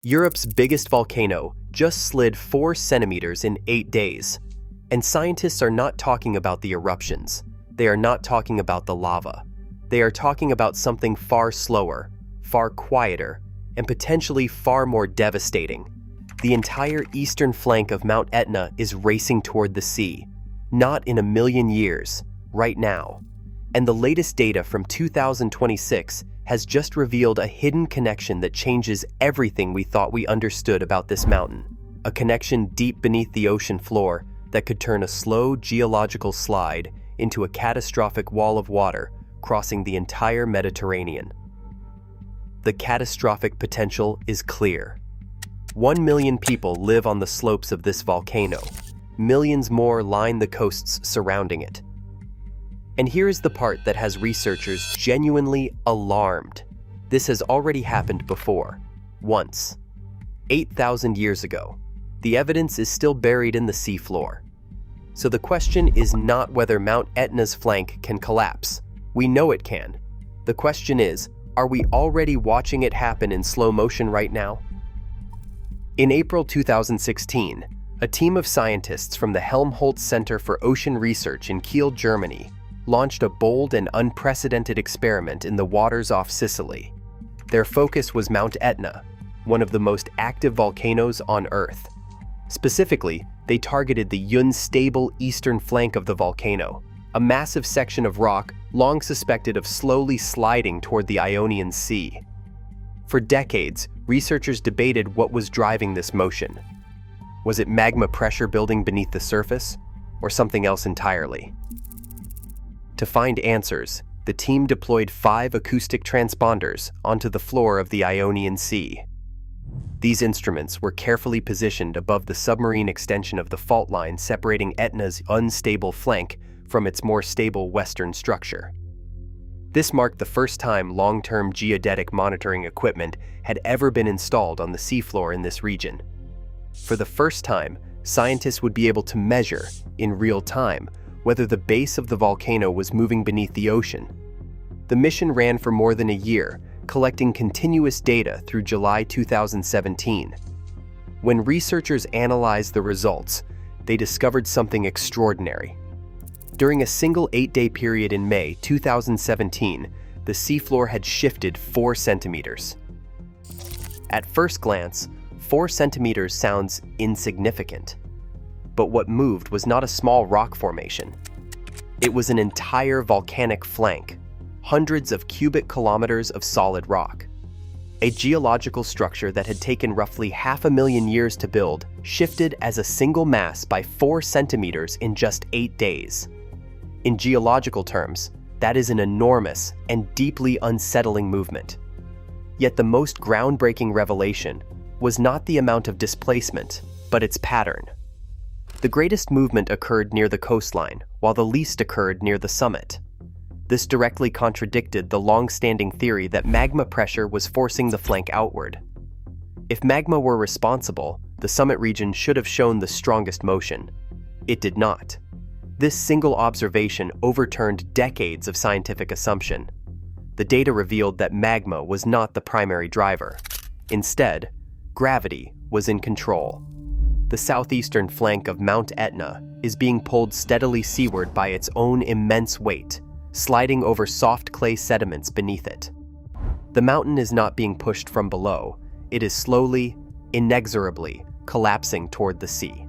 Europe's biggest volcano just slid 4 centimeters in 8 days. And scientists are not talking about the eruptions. They are not talking about the lava. They are talking about something far slower, far quieter, and potentially far more devastating. The entire eastern flank of Mount Etna is racing toward the sea, not in a million years, right now. And the latest data from 2026 has just revealed a hidden connection that changes everything we thought we understood about this mountain. A connection deep beneath the ocean floor that could turn a slow geological slide into a catastrophic wall of water crossing the entire Mediterranean. The catastrophic potential is clear. 1 million people live on the slopes of this volcano. Millions more line the coasts surrounding it. And here's the part that has researchers genuinely alarmed. This has already happened before, once. 8,000 years ago. The evidence is still buried in the seafloor. So the question is not whether Mount Etna's flank can collapse. We know it can. The question is, are we already watching it happen in slow motion right now? In April 2016, a team of scientists from the Helmholtz Center for Ocean Research in Kiel, Germany, launched a bold and unprecedented experiment in the waters off Sicily. Their focus was Mount Etna, one of the most active volcanoes on Earth. Specifically, they targeted the unstable eastern flank of the volcano, a massive section of rock long suspected of slowly sliding toward the Ionian Sea. For decades, researchers debated what was driving this motion. Was it magma pressure building beneath the surface, or something else entirely? To find answers, the team deployed 5 acoustic transponders onto the floor of the Ionian Sea. These instruments were carefully positioned above the submarine extension of the fault line separating Etna's unstable flank from its more stable western structure. This marked the first time long-term geodetic monitoring equipment had ever been installed on the seafloor in this region. For the first time, scientists would be able to measure, in real time, whether the base of the volcano was moving beneath the ocean. The mission ran for more than a year, collecting continuous data through July 2017. When researchers analyzed the results, they discovered something extraordinary. During a single 8-day period in May 2017, the seafloor had shifted 4 centimeters. At first glance, 4 centimeters sounds insignificant. But what moved was not a small rock formation. It was an entire volcanic flank, hundreds of cubic kilometers of solid rock. A geological structure that had taken roughly 500,000 years to build shifted as a single mass by 4 centimeters in just 8 days. In geological terms, that is an enormous and deeply unsettling movement. Yet the most groundbreaking revelation was not the amount of displacement, but its pattern. The greatest movement occurred near the coastline, while the least occurred near the summit. This directly contradicted the long-standing theory that magma pressure was forcing the flank outward. If magma were responsible, the summit region should have shown the strongest motion. It did not. This single observation overturned decades of scientific assumption. The data revealed that magma was not the primary driver. Instead, gravity was in control. The southeastern flank of Mount Etna is being pulled steadily seaward by its own immense weight, sliding over soft clay sediments beneath it. The mountain is not being pushed from below. It is slowly, inexorably collapsing toward the sea.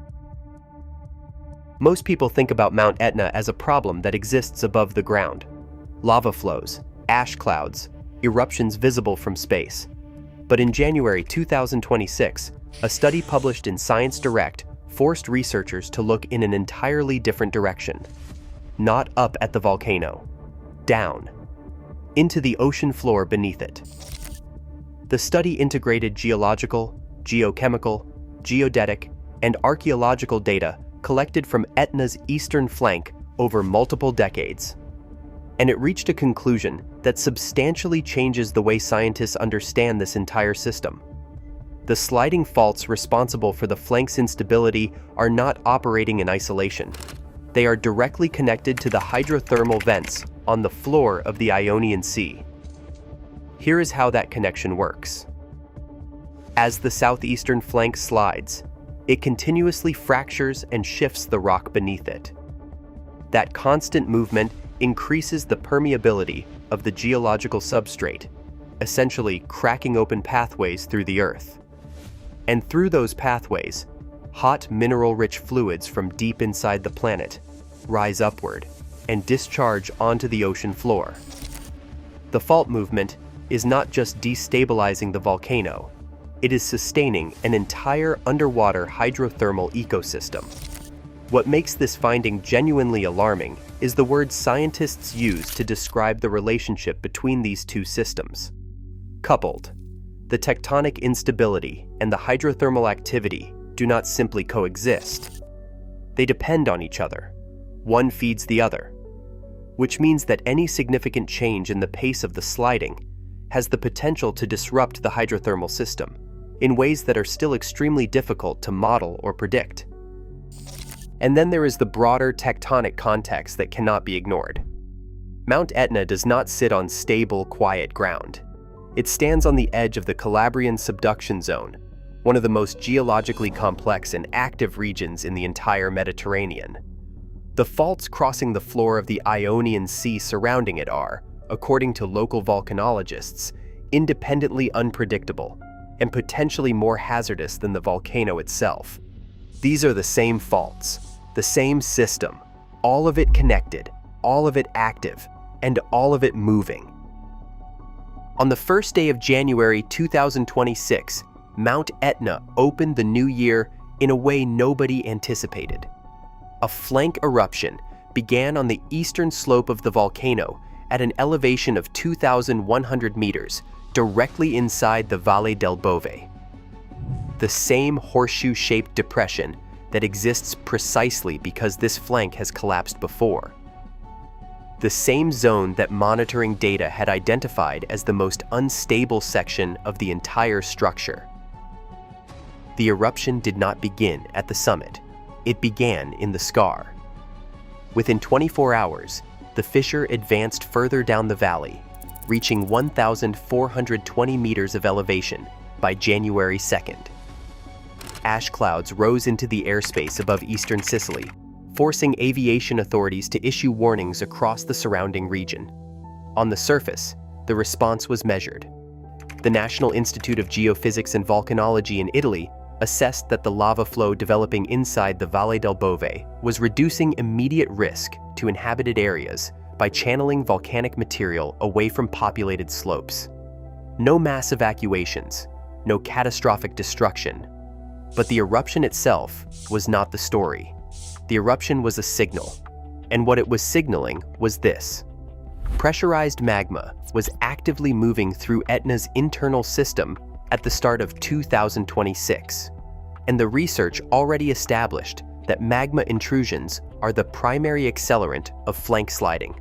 Most people think about Mount Etna as a problem that exists above the ground. Lava flows, ash clouds, eruptions visible from space. But in January 2026, a study published in Science Direct forced researchers to look in an entirely different direction. Not up at the volcano. Down. Into the ocean floor beneath it. The study integrated geological, geochemical, geodetic, and archaeological data collected from Etna's eastern flank over multiple decades. And it reached a conclusion that substantially changes the way scientists understand this entire system. The sliding faults responsible for the flank's instability are not operating in isolation. They are directly connected to the hydrothermal vents on the floor of the Ionian Sea. Here is how that connection works. As the southeastern flank slides, it continuously fractures and shifts the rock beneath it. That constant movement increases the permeability of the geological substrate, essentially cracking open pathways through the Earth. And through those pathways, hot mineral-rich fluids from deep inside the planet rise upward and discharge onto the ocean floor. The fault movement is not just destabilizing the volcano, it is sustaining an entire underwater hydrothermal ecosystem. What makes this finding genuinely alarming is the word scientists use to describe the relationship between these two systems. Coupled, the tectonic instability and the hydrothermal activity do not simply coexist. They depend on each other. One feeds the other, which means that any significant change in the pace of the sliding has the potential to disrupt the hydrothermal system in ways that are still extremely difficult to model or predict. And then there is the broader tectonic context that cannot be ignored. Mount Etna does not sit on stable, quiet ground. It stands on the edge of the Calabrian subduction zone, one of the most geologically complex and active regions in the entire Mediterranean. The faults crossing the floor of the Ionian Sea surrounding it are, according to local volcanologists, independently unpredictable and potentially more hazardous than the volcano itself. These are the same faults, the same system, all of it connected, all of it active, and all of it moving. On the first day of January 2026, Mount Etna opened the new year in a way nobody anticipated. A flank eruption began on the eastern slope of the volcano at an elevation of 2,100 meters, directly inside the Valle del Bove. The same horseshoe-shaped depression that exists precisely because this flank has collapsed before. The same zone that monitoring data had identified as the most unstable section of the entire structure. The eruption did not begin at the summit. It began in the scar. Within 24 hours, the fissure advanced further down the valley, reaching 1,420 meters of elevation by January 2nd. Ash clouds rose into the airspace above eastern Sicily, forcing aviation authorities to issue warnings across the surrounding region. On the surface, the response was measured. The National Institute of Geophysics and Volcanology in Italy assessed that the lava flow developing inside the Valle del Bove was reducing immediate risk to inhabited areas by channeling volcanic material away from populated slopes. No mass evacuations, no catastrophic destruction. But the eruption itself was not the story. The eruption was a signal, and what it was signaling was this. Pressurized magma was actively moving through Etna's internal system at the start of 2026, and the research already established that magma intrusions are the primary accelerant of flank sliding.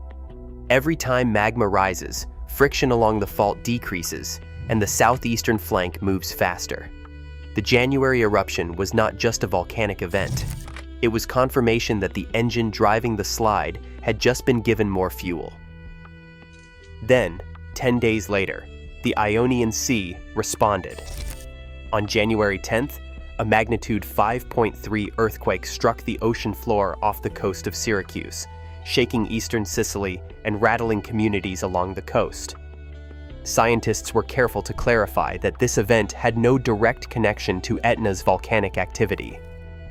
Every time magma rises, friction along the fault decreases, and the southeastern flank moves faster. The January eruption was not just a volcanic event. It was confirmation that the engine driving the slide had just been given more fuel. Then, 10 days later, the Ionian Sea responded. On January 10th, a magnitude 5.3 earthquake struck the ocean floor off the coast of Syracuse, shaking eastern Sicily and rattling communities along the coast. Scientists were careful to clarify that this event had no direct connection to Etna's volcanic activity.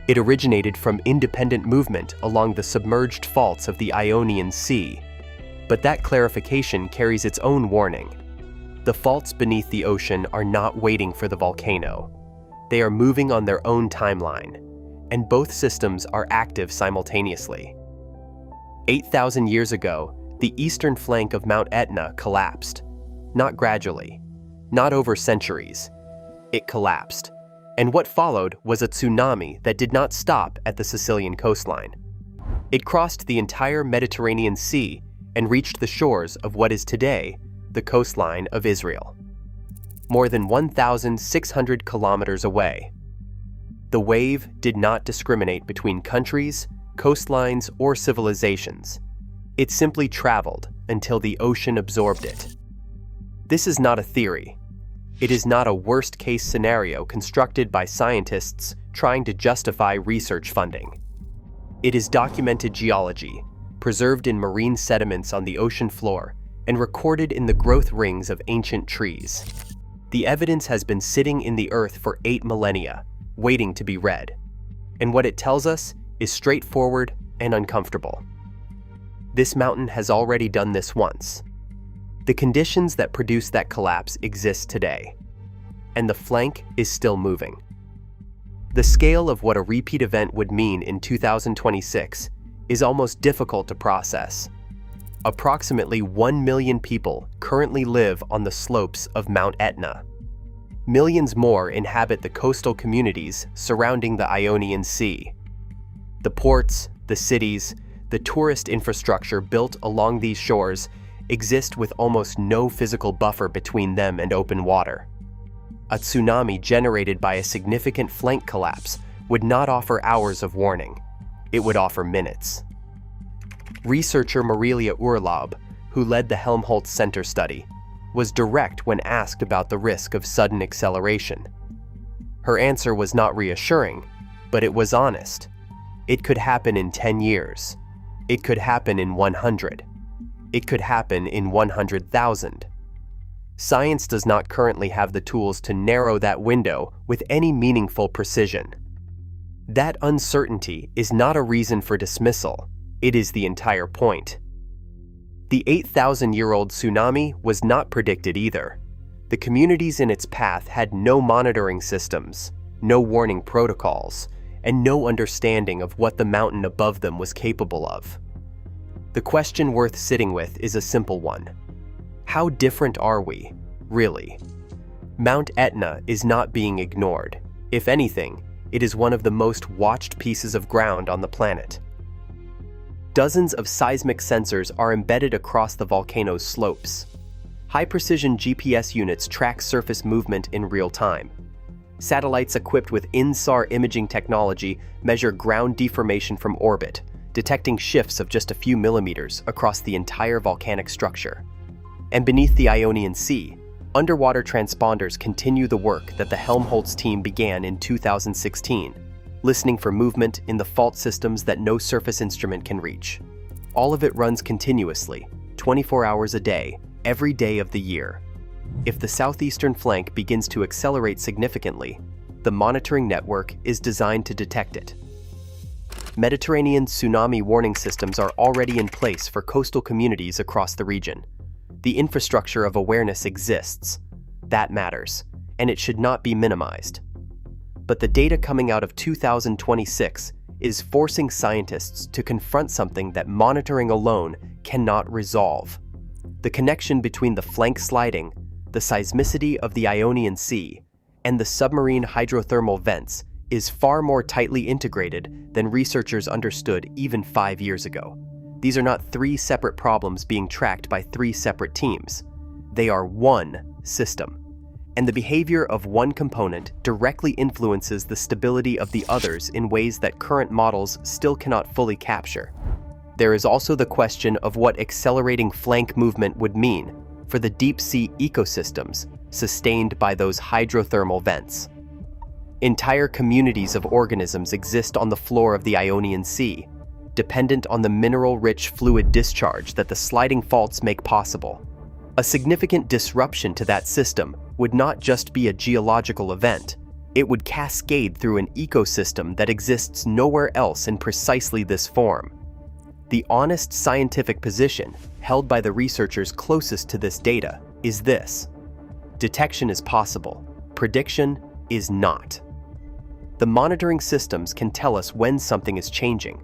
It originated from independent movement along the submerged faults of the Ionian Sea. But that clarification carries its own warning. The faults beneath the ocean are not waiting for the volcano. They are moving on their own timeline, and both systems are active simultaneously. 8,000 years ago, the eastern flank of Mount Etna collapsed. Not gradually, not over centuries. It collapsed, and what followed was a tsunami that did not stop at the Sicilian coastline. It crossed the entire Mediterranean Sea and reached the shores of what is today the coastline of Israel, more than 1,600 kilometers away. The wave did not discriminate between countries, coastlines, or civilizations. It simply traveled until the ocean absorbed it. This is not a theory. It is not a worst-case scenario constructed by scientists trying to justify research funding. It is documented geology, preserved in marine sediments on the ocean floor, and recorded in the growth rings of ancient trees. The evidence has been sitting in the earth for 8 millennia, waiting to be read. And what it tells us is straightforward and uncomfortable. This mountain has already done this once. The conditions that produce that collapse exist today, and the flank is still moving. The scale of what a repeat event would mean in 2026 is almost difficult to process. Approximately 1 million people currently live on the slopes of Mount Etna. Millions more inhabit the coastal communities surrounding the Ionian Sea. The ports, the cities, the tourist infrastructure built along these shores exist with almost no physical buffer between them and open water. A tsunami generated by a significant flank collapse would not offer hours of warning. It would offer minutes. Researcher Marilia Urlaub, who led the Helmholtz Center study, was direct when asked about the risk of sudden acceleration. Her answer was not reassuring, but it was honest. It could happen in 10 years. It could happen in 100. It could happen in 100,000. Science does not currently have the tools to narrow that window with any meaningful precision. That uncertainty is not a reason for dismissal. It is the entire point. The 8,000-year-old tsunami was not predicted either. The communities in its path had no monitoring systems, no warning protocols, and no understanding of what the mountain above them was capable of. The question worth sitting with is a simple one. How different are we, really? Mount Etna is not being ignored. If anything, it is one of the most watched pieces of ground on the planet. Dozens of seismic sensors are embedded across the volcano's slopes. High-precision GPS units track surface movement in real time. Satellites equipped with InSAR imaging technology measure ground deformation from orbit, detecting shifts of just a few millimeters across the entire volcanic structure. And beneath the Ionian Sea, underwater transponders continue the work that the Helmholtz team began in 2016, listening for movement in the fault systems that no surface instrument can reach. All of it runs continuously, 24 hours a day, every day of the year. If the southeastern flank begins to accelerate significantly, the monitoring network is designed to detect it. Mediterranean tsunami warning systems are already in place for coastal communities across the region. The infrastructure of awareness exists. That matters, and it should not be minimized. But the data coming out of 2026 is forcing scientists to confront something that monitoring alone cannot resolve. The connection between the flank sliding, the seismicity of the Ionian Sea, and the submarine hydrothermal vents is far more tightly integrated than researchers understood even 5 years ago. These are not 3 separate problems being tracked by 3 separate teams. They are one system. And the behavior of one component directly influences the stability of the others in ways that current models still cannot fully capture. There is also the question of what accelerating flank movement would mean for the deep-sea ecosystems sustained by those hydrothermal vents. Entire communities of organisms exist on the floor of the Ionian Sea, dependent on the mineral-rich fluid discharge that the sliding faults make possible. A significant disruption to that system would not just be a geological event, it would cascade through an ecosystem that exists nowhere else in precisely this form. The honest scientific position, held by the researchers closest to this data, is this: detection is possible, prediction is not. The monitoring systems can tell us when something is changing.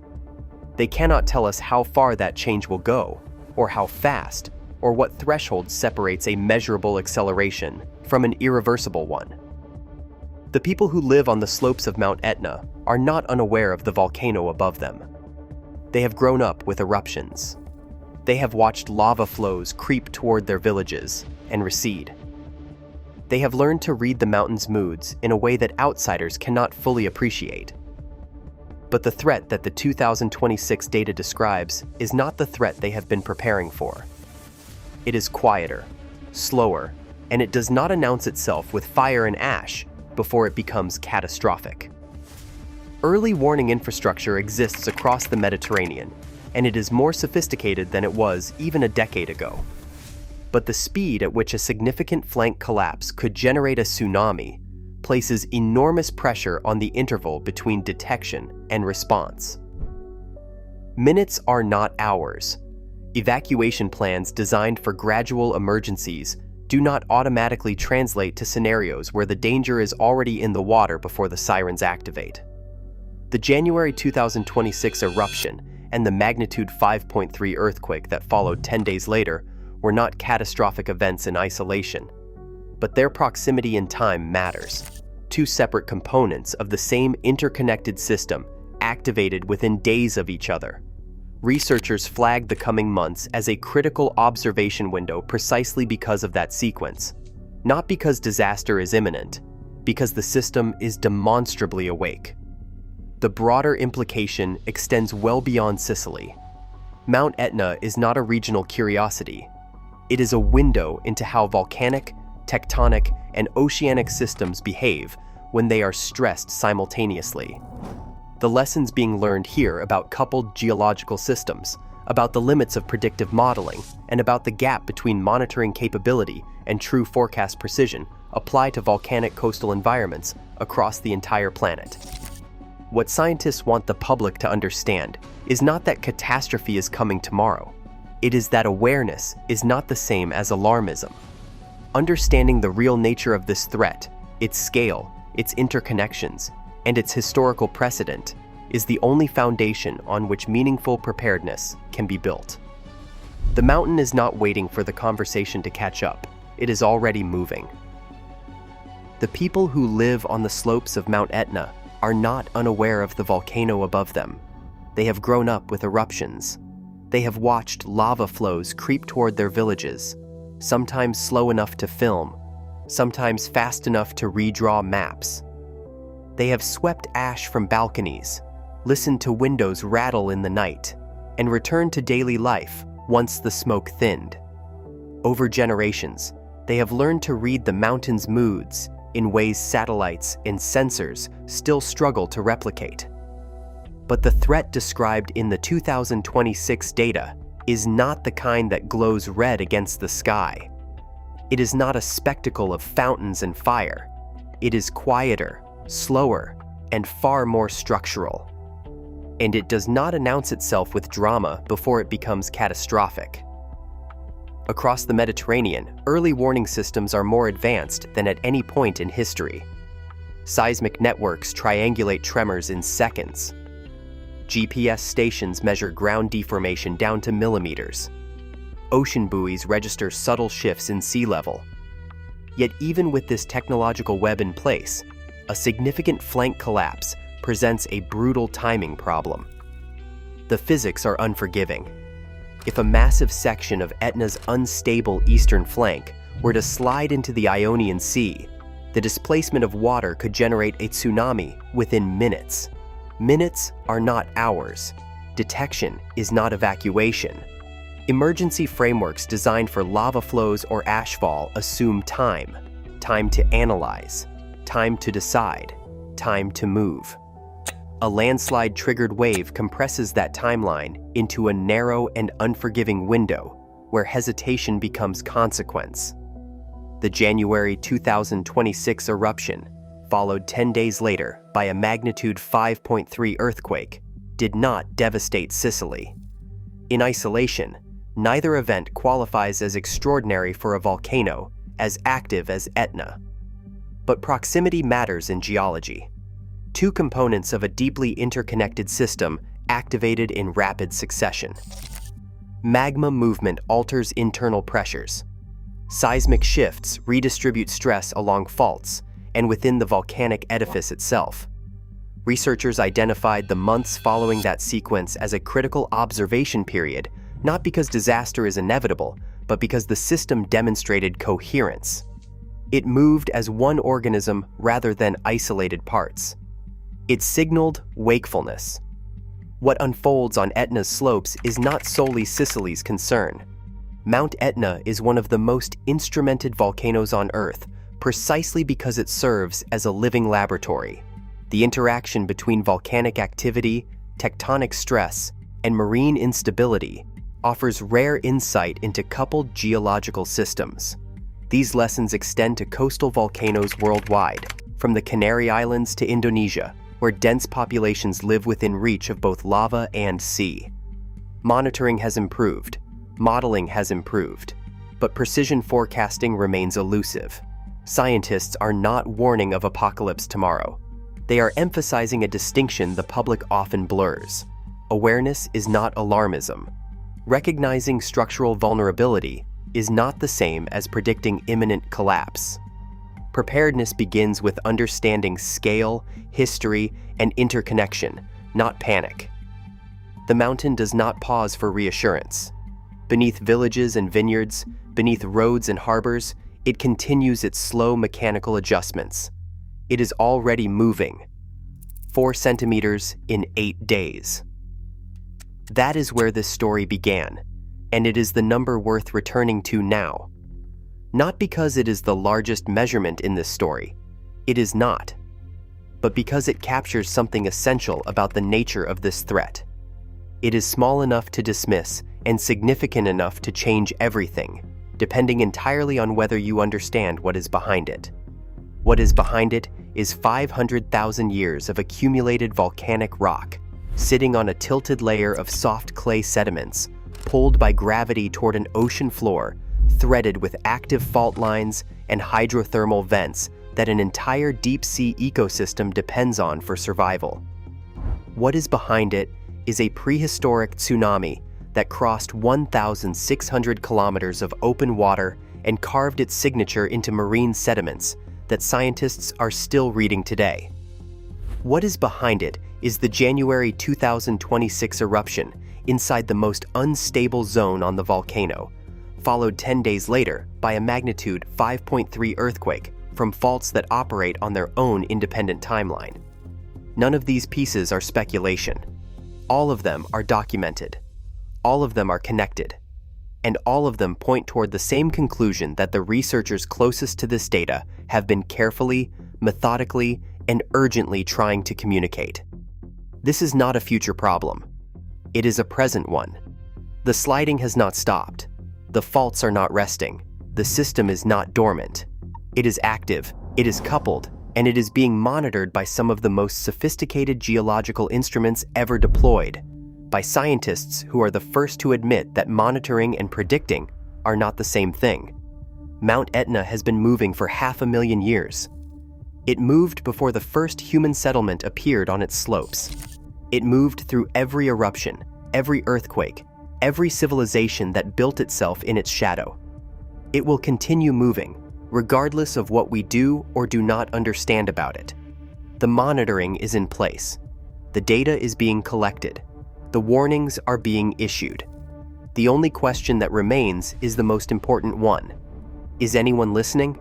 They cannot tell us how far that change will go, or how fast, or what threshold separates a measurable acceleration from an irreversible one. The people who live on the slopes of Mount Etna are not unaware of the volcano above them. They have grown up with eruptions. They have watched lava flows creep toward their villages and recede. They have learned to read the mountain's moods in a way that outsiders cannot fully appreciate. But the threat that the 2026 data describes is not the threat they have been preparing for. It is quieter, slower, and it does not announce itself with fire and ash before it becomes catastrophic. Early warning infrastructure exists across the Mediterranean, and it is more sophisticated than it was even a decade ago. But the speed at which a significant flank collapse could generate a tsunami places enormous pressure on the interval between detection and response. Minutes are not hours. Evacuation plans designed for gradual emergencies do not automatically translate to scenarios where the danger is already in the water before the sirens activate. The January 2026 eruption and the magnitude 5.3 earthquake that followed 10 days later were not catastrophic events in isolation, but their proximity in time matters. Two separate components of the same interconnected system activated within days of each other. Researchers flagged the coming months as a critical observation window precisely because of that sequence, not because disaster is imminent, because the system is demonstrably awake. The broader implication extends well beyond Sicily. Mount Etna is not a regional curiosity. It is a window into how volcanic, tectonic, and oceanic systems behave when they are stressed simultaneously. The lessons being learned here about coupled geological systems, about the limits of predictive modeling, and about the gap between monitoring capability and true forecast precision apply to volcanic coastal environments across the entire planet. What scientists want the public to understand is not that catastrophe is coming tomorrow. It is that awareness is not the same as alarmism. Understanding the real nature of this threat, its scale, its interconnections, and its historical precedent is the only foundation on which meaningful preparedness can be built. The mountain is not waiting for the conversation to catch up. It is already moving. The people who live on the slopes of Mount Etna are not unaware of the volcano above them. They have grown up with eruptions. They have watched lava flows creep toward their villages, sometimes slow enough to film, sometimes fast enough to redraw maps. They have swept ash from balconies, listened to windows rattle in the night, and returned to daily life once the smoke thinned. Over generations, they have learned to read the mountain's moods in ways satellites and sensors still struggle to replicate. But the threat described in the 2026 data is not the kind that glows red against the sky. It is not a spectacle of fountains and fire. It is quieter, slower, and far more structural. And it does not announce itself with drama before it becomes catastrophic. Across the Mediterranean, early warning systems are more advanced than at any point in history. Seismic networks triangulate tremors in seconds. GPS stations measure ground deformation down to millimeters. Ocean buoys register subtle shifts in sea level. Yet even with this technological web in place, a significant flank collapse presents a brutal timing problem. The physics are unforgiving. If a massive section of Etna's unstable eastern flank were to slide into the Ionian Sea, the displacement of water could generate a tsunami within minutes. Minutes are not hours. Detection is not evacuation. Emergency frameworks designed for lava flows or ashfall assume time. Time to analyze. Time to decide. Time to move. A landslide-triggered wave compresses that timeline into a narrow and unforgiving window where hesitation becomes consequence. The January 2026 eruption, followed 10 days later by a magnitude 5.3 earthquake, did not devastate Sicily. In isolation, neither event qualifies as extraordinary for a volcano as active as Etna. But proximity matters in geology. Two components of a deeply interconnected system activated in rapid succession. Magma movement alters internal pressures. Seismic shifts redistribute stress along faults and within the volcanic edifice itself. Researchers identified the months following that sequence as a critical observation period, not because disaster is inevitable, but because the system demonstrated coherence. It moved as one organism rather than isolated parts. It signaled wakefulness. What unfolds on Etna's slopes is not solely Sicily's concern. Mount Etna is one of the most instrumented volcanoes on Earth, precisely because it serves as a living laboratory. The interaction between volcanic activity, tectonic stress, and marine instability offers rare insight into coupled geological systems. These lessons extend to coastal volcanoes worldwide, from the Canary Islands to Indonesia, where dense populations live within reach of both lava and sea. Monitoring has improved, modeling has improved, but precision forecasting remains elusive. Scientists are not warning of apocalypse tomorrow. They are emphasizing a distinction the public often blurs. Awareness is not alarmism. Recognizing structural vulnerability is not the same as predicting imminent collapse. Preparedness begins with understanding scale, history, and interconnection, not panic. The mountain does not pause for reassurance. Beneath villages and vineyards, beneath roads and harbors, it continues its slow mechanical adjustments. It is already moving. 4 centimeters in 8 days. That is where this story began, and it is the number worth returning to now. Not because it is the largest measurement in this story. It is not. But because it captures something essential about the nature of this threat. It is small enough to dismiss and significant enough to change everything, depending entirely on whether you understand what is behind it. What is behind it is 500,000 years of accumulated volcanic rock, sitting on a tilted layer of soft clay sediments, pulled by gravity toward an ocean floor, threaded with active fault lines and hydrothermal vents that an entire deep-sea ecosystem depends on for survival. What is behind it is a prehistoric tsunami that crossed 1,600 kilometers of open water and carved its signature into marine sediments that scientists are still reading today. What is behind it is the January 2026 eruption inside the most unstable zone on the volcano, followed 10 days later by a magnitude 5.3 earthquake from faults that operate on their own independent timeline. None of these pieces are speculation. All of them are documented. All of them are connected. And all of them point toward the same conclusion that the researchers closest to this data have been carefully, methodically, and urgently trying to communicate. This is not a future problem. It is a present one. The sliding has not stopped. The faults are not resting. The system is not dormant. It is active, it is coupled, and it is being monitored by some of the most sophisticated geological instruments ever deployed, by scientists who are the first to admit that monitoring and predicting are not the same thing. Mount Etna has been moving for 500,000 years. It moved before the first human settlement appeared on its slopes. It moved through every eruption, every earthquake, every civilization that built itself in its shadow. It will continue moving, regardless of what we do or do not understand about it. The monitoring is in place. The data is being collected. The warnings are being issued. The only question that remains is the most important one. Is anyone listening?